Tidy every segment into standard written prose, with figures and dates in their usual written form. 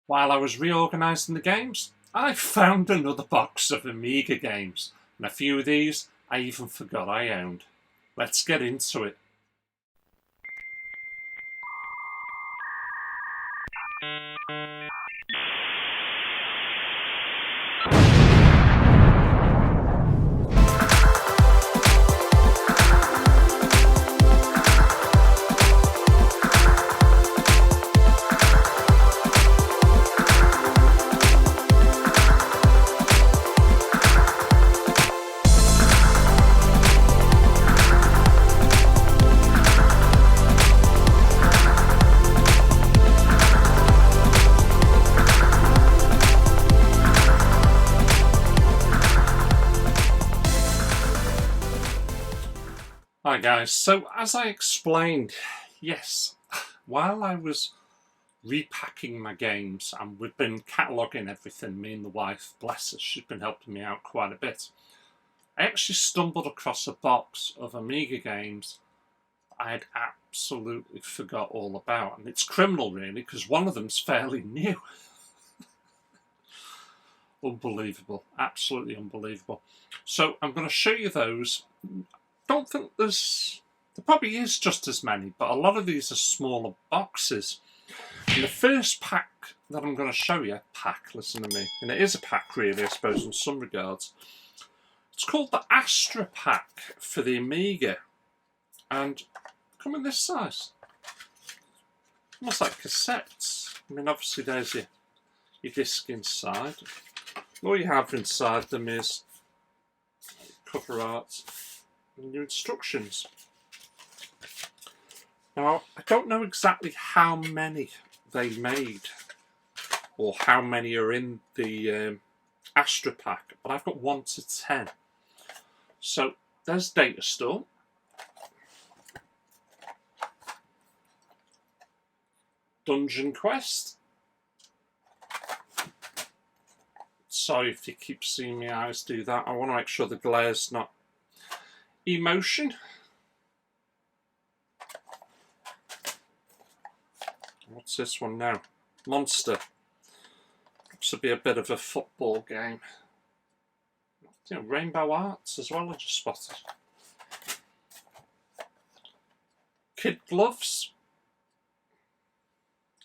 While I was reorganising the games, I found another box of Amiga games, and a few of these I even forgot I owned. Let's get into it. Hi guys, so as I explained, yes, while I was repacking my games and we've been cataloguing everything, me and the wife, bless her, she's been helping me out quite a bit, I actually stumbled across a box of Amiga games I had absolutely forgot all about, and it's criminal really because one of them's fairly new. Unbelievable, absolutely unbelievable. So I'm going to show you those. Don't think there probably is just as many, but a lot of these are smaller boxes. And the first pack that I'm going to show you, listen to me, and it is a pack really, I suppose, in some regards. It's called the Astra Pack for the Amiga, and come in this size. Almost like cassettes. I mean, obviously there's your disc inside. All you have inside them is cover art and your instructions. Now, I don't know exactly how many they made or how many are in the Astra Pack, but I've got 1 to 10. So there's Data Store. Dungeon Quest. Sorry if you keep seeing my eyes do that. I want to make sure the glare's not. Emotion. What's this one now? Monster. Looks to be a bit of a football game. You know, Rainbow Arts as well, I just spotted. Kid Gloves.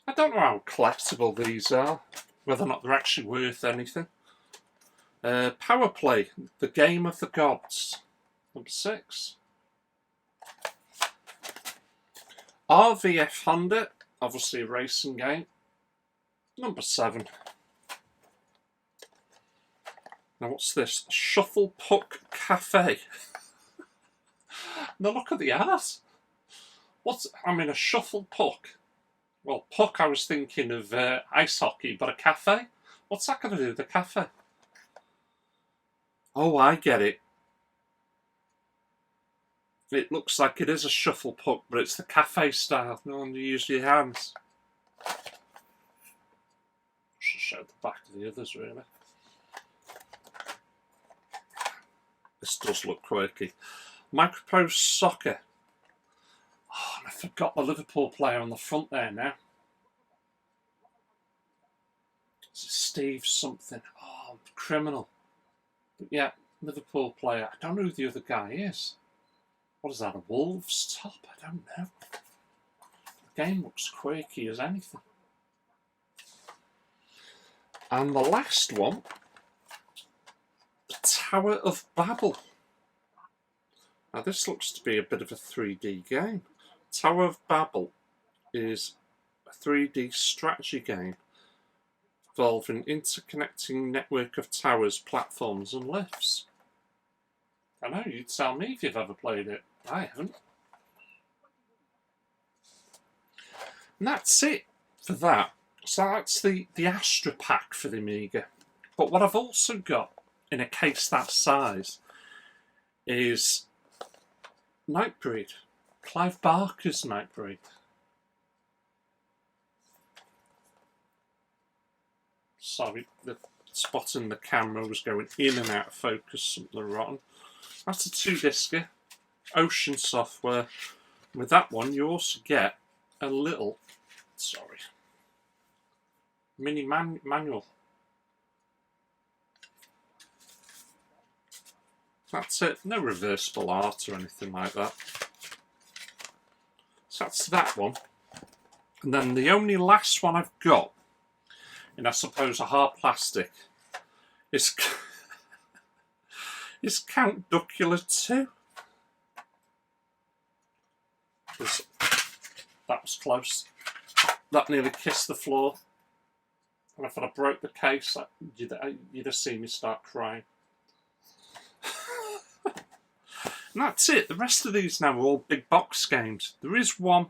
I don't know how collectible these are, whether or not they're actually worth anything. Power Play, the Game of the Gods. Number 6. RVF Honda, obviously a racing game. Number 7. Now what's this? Shuffle Puck Cafe. Now look at the art. A shuffle puck. Well, puck, I was thinking of ice hockey, but a cafe? What's that going to do with the cafe? Oh, I get it. It looks like it is a shuffle puck, but it's the cafe style. No one use your hands. Should show the back of the others, really. This does look quirky. Microprose Soccer. Oh, and I forgot the Liverpool player on the front there now. Is it Steve something? Oh, criminal. But yeah, Liverpool player. I don't know who the other guy is. What is that, a Wolves top? I don't know. The game looks quirky as anything. And the last one, the Tower of Babel. Now this looks to be a bit of a 3D game. Tower of Babel is a 3D strategy game involving an interconnecting network of towers, platforms and lifts. I know, you'd tell me if you've ever played it. I haven't. And that's it for that. So that's the Astra Pack for the Amiga. But what I've also got in a case that size is Nightbreed. Clive Barker's Nightbreed. Sorry, the spot in the camera was going in and out of focus, something rotten. That's a 2-discer, Ocean software. With that one, you also get a little, mini manual. That's it. No reversible art or anything like that. So that's that one. And then the only last one I've got, and I suppose a hard plastic, is Count Duckula 2. That was close. That nearly kissed the floor. And if I'd broke the case, you'd have seen me start crying. And that's it. The rest of these now are all big box games. There is one.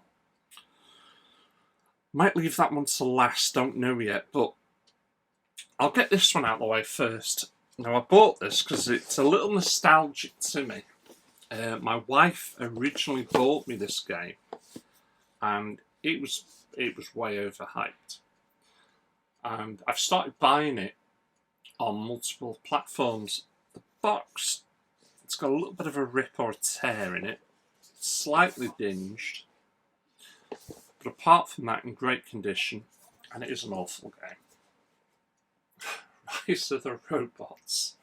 Might leave that one to last, don't know yet, but I'll get this one out of the way first. Now, I bought this because it's a little nostalgic to me. My wife originally bought me this game, and it was way overhyped. And I've started buying it on multiple platforms. The box, it's got a little bit of a rip or a tear in it, slightly dinged, but apart from that, in great condition, and it is an awful game. Rise of the Robots.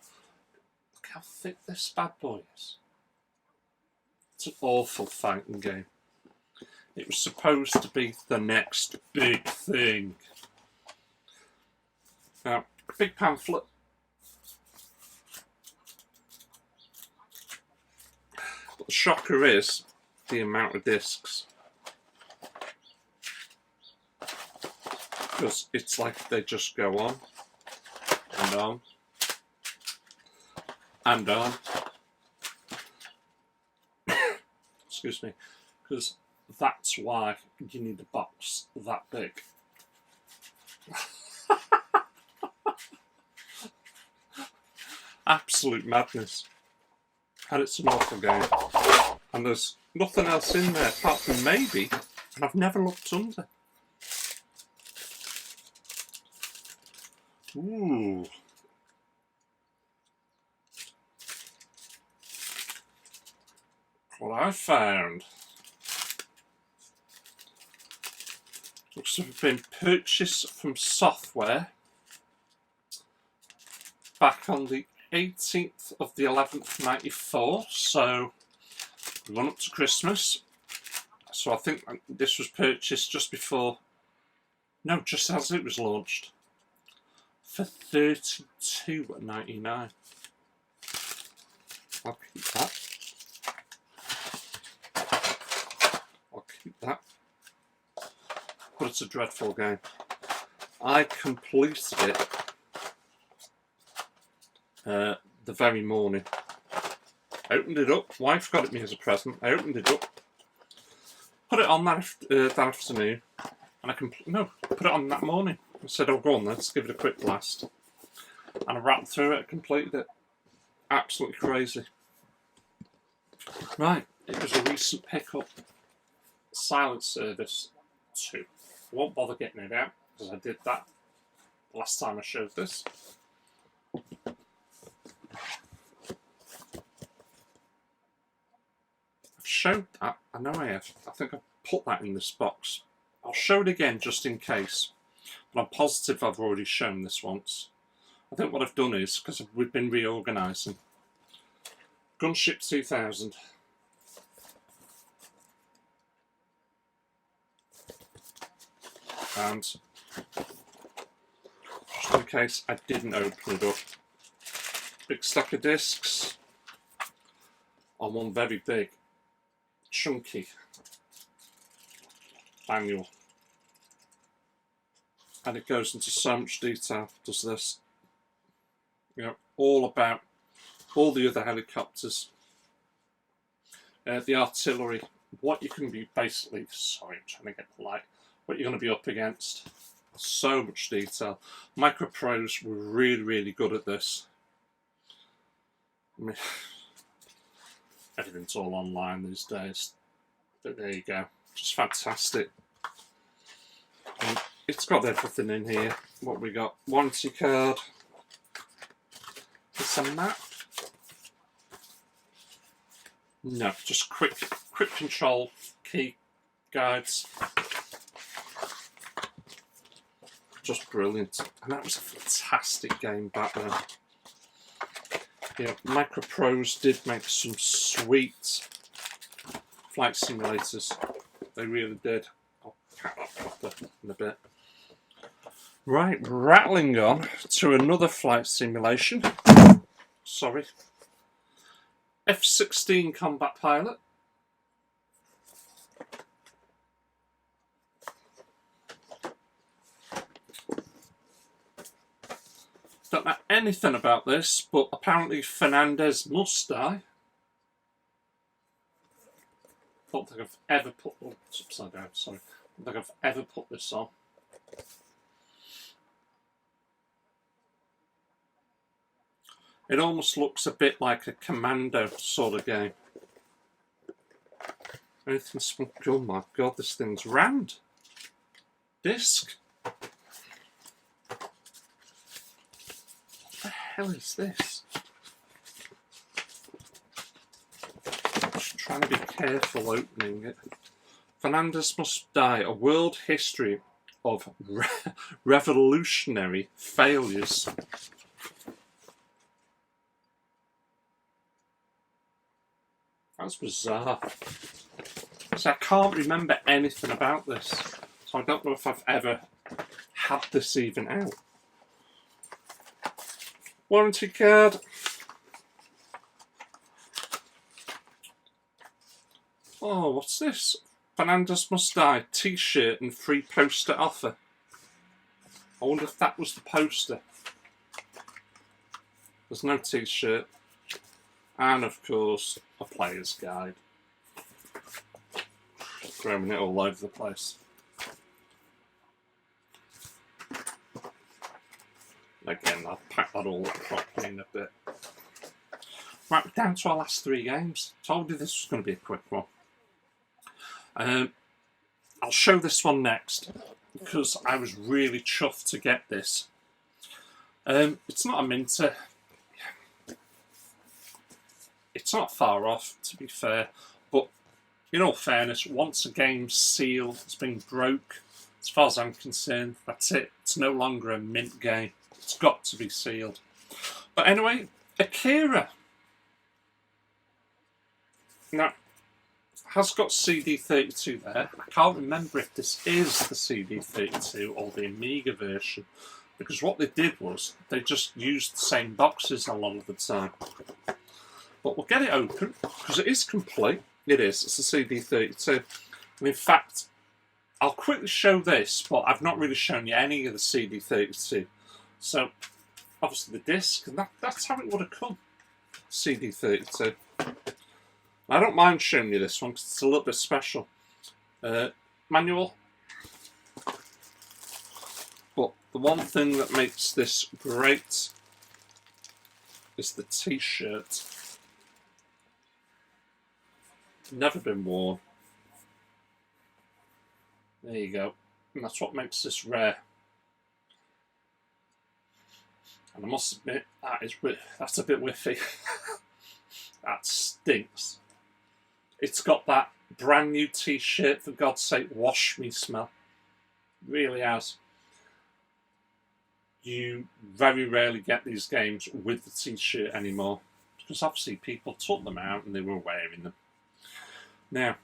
Look how thick this bad boy is. It's an awful fighting game. It was supposed to be the next big thing. Now, big pamphlet. But the shocker is the amount of discs. Because it's like they just go on and on and on. Excuse me. Because that's why you need a box that big. Absolute madness. And it's an awful game. And there's nothing else in there apart from maybe, and I've never looked under. Ooh. What I found. Looks to have been purchased from software back on the 18th of the 11th 94, so run up to Christmas. So I think this was purchased just before, no, just as it was launched, for $32.99. I'll keep that. I'll keep that. But it's a dreadful game. I completed it the very morning. I opened it up. Wife got it me as a present. I opened it up, put it on that afternoon, and put it on that morning. I said, "Oh, go on, let's give it a quick blast." And I wrapped through it, completed it. Absolutely crazy. Right, it was a recent pickup. Silent Service 2. I won't bother getting it out because I did that last time I showed this. Showed that. I know I have. I think I've put that in this box. I'll show it again just in case, but I'm positive I've already shown this once. I think what I've done is, because we've been reorganising, Gunship 2000. And just in case I didn't open it up, big stack of discs on one very big chunky manual, and it goes into so much detail. Does this, all about all the other helicopters, the artillery, what you can be basically. Sorry, I'm trying to get the light. What you're going to be up against. So much detail. Micropros were really, really good at this. I mean, everything's all online these days, but there you go, just fantastic. And it's got everything in here. What we got? Warranty card. It's a map. No, just quick control key guides. just brilliant. And that was a fantastic game back then. Yeah, Microprose did make some sweet flight simulators. They really did. I'll pack that up in a bit. Right, rattling on to another flight simulation. Sorry. F-16 Combat Pilot. Don't know anything about this, but apparently Fernandez must die. Don't think I've ever put... Oh, it's upside down, sorry. Don't think I've ever put this on. It almost looks a bit like a Commando sort of game. Anything small? Oh my god, this thing's rammed. Disc. What the hell is this? Just trying to be careful opening it. Fernandez Must Die, a world history of revolutionary failures. That's bizarre. So I can't remember anything about this. So I don't know if I've ever had this even out. Warranty card. Oh, what's this? Fernandez Must Die t-shirt and free poster offer. I wonder if that was the poster. There's no t-shirt. And of course, a player's guide. Throwing it all over the place. Again, I'll pack that all up properly in a bit. Right, we're down to our last three games. Told you this was going to be a quick one. I'll show this one next because I was really chuffed to get this. It's not a minter. It's not far off, to be fair, but in all fairness, once a game's seal has been broke, as far as I'm concerned, that's it. It's no longer a mint game. It's got to be sealed. But anyway, Akira. Now, has got CD32 there. I can't remember if this is the CD32 or the Amiga version, because what they did was they just used the same boxes a lot of the time. But we'll get it open, because it is complete. It is. It's a CD32. And in fact, I'll quickly show this, but I've not really shown you any of the CD32. So, obviously the disc, and that's how it would have come. CD32. I don't mind showing you this one, because it's a little bit special. Manual. But the one thing that makes this great is the t-shirt. Never been worn. There you go. And that's what makes this rare. And I must admit, that's a bit whiffy. That stinks. It's got that brand new t-shirt, for God's sake, wash me smell. It really has. You very rarely get these games with the t-shirt anymore, because obviously people took them out and they were wearing them. Now,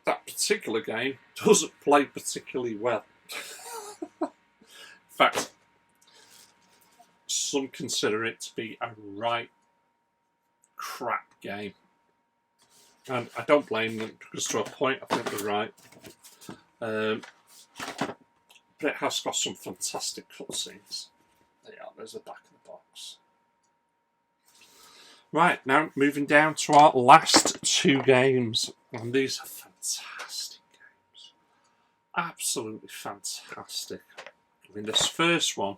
that particular game doesn't play particularly well. In fact, some consider it to be a right crap game. And I don't blame them, because to a point I think they're right. But it has got some fantastic cutscenes. There you are, there's the back of the box. Right, now moving down to our last two games. And these are fantastic games. Absolutely fantastic. I mean, this first one,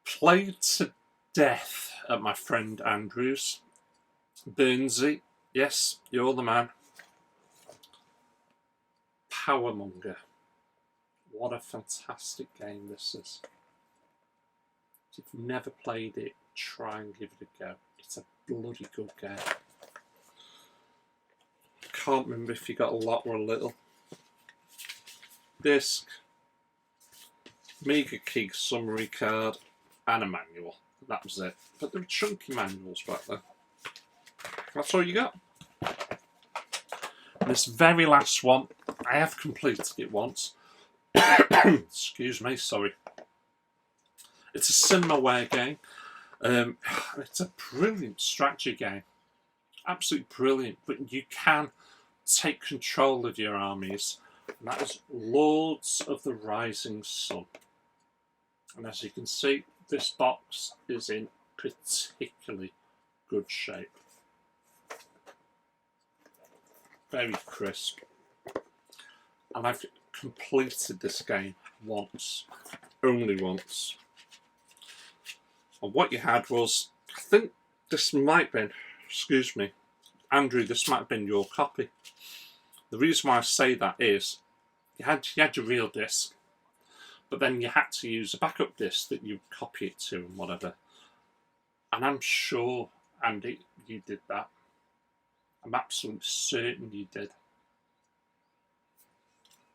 played to death at my friend Andrew's. Burnsy, yes, you're the man. Powermonger. What a fantastic game this is. If you've never played it, try and give it a go. It's a bloody good game. Can't remember if you got a lot or a little. Disc. Amiga Key summary card and a manual. That was it. But there were chunky manuals back then. That's all you got. And this very last one, I have completed it once. Excuse me, sorry. It's a cinemaware game. It's a brilliant strategy game. Absolutely brilliant. But you can take control of your armies. And that is Lords of the Rising Sun. And as you can see, this box is in particularly good shape. Very crisp. And I've completed this game once. Only once. And what you had was, I think this might have been, excuse me, Andrew, this might have been your copy. The reason why I say that is, you had your real disc, but then you had to use a backup disc that you copy it to and whatever. And I'm sure, Andy, you did that. I'm absolutely certain you did.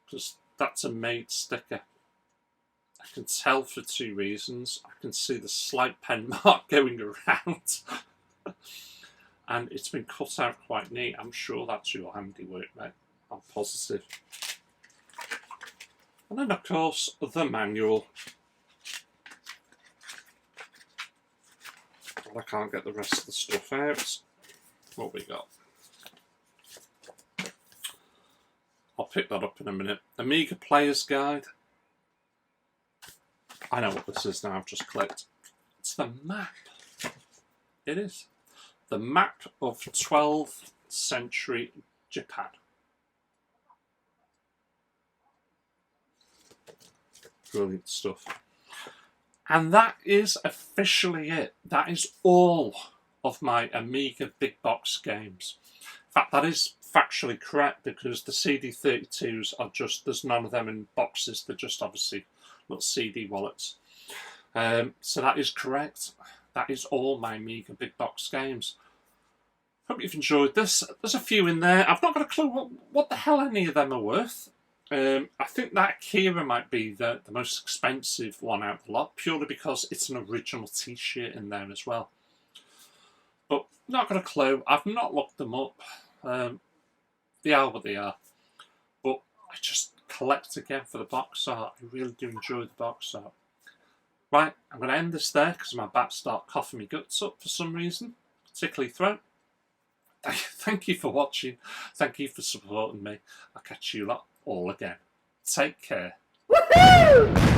Because that's a made sticker. I can tell for two reasons. I can see the slight pen mark going around. And it's been cut out quite neat. I'm sure that's your handiwork, mate. I'm positive. And then, of course, the manual. Well, I can't get the rest of the stuff out. What we got? I'll pick that up in a minute. Amiga Player's Guide. I know what this is now, I've just clicked. It's the map. It is. The map of 12th century Japan. Brilliant stuff. And that is officially it. That is all of my Amiga big box games. In fact, that is factually correct because the CD32s are just, there's none of them in boxes, they're just obviously little CD wallets. So that is correct. That is all my Amiga big box games. Hope you've enjoyed this. There's a few in there. I've not got a clue what the hell any of them are worth. I think that Akira might be the most expensive one out of the lot, purely because it's an original t-shirt in there as well. But not got a clue. I've not looked them up. They are what they are. But I just collect again for the box art. I really do enjoy the box art. Right, I'm going to end this there because my back start coughing me guts up for some reason, particularly throat. Thank you for watching. Thank you for supporting me. I'll catch you lot all again. Take care. Woohoo!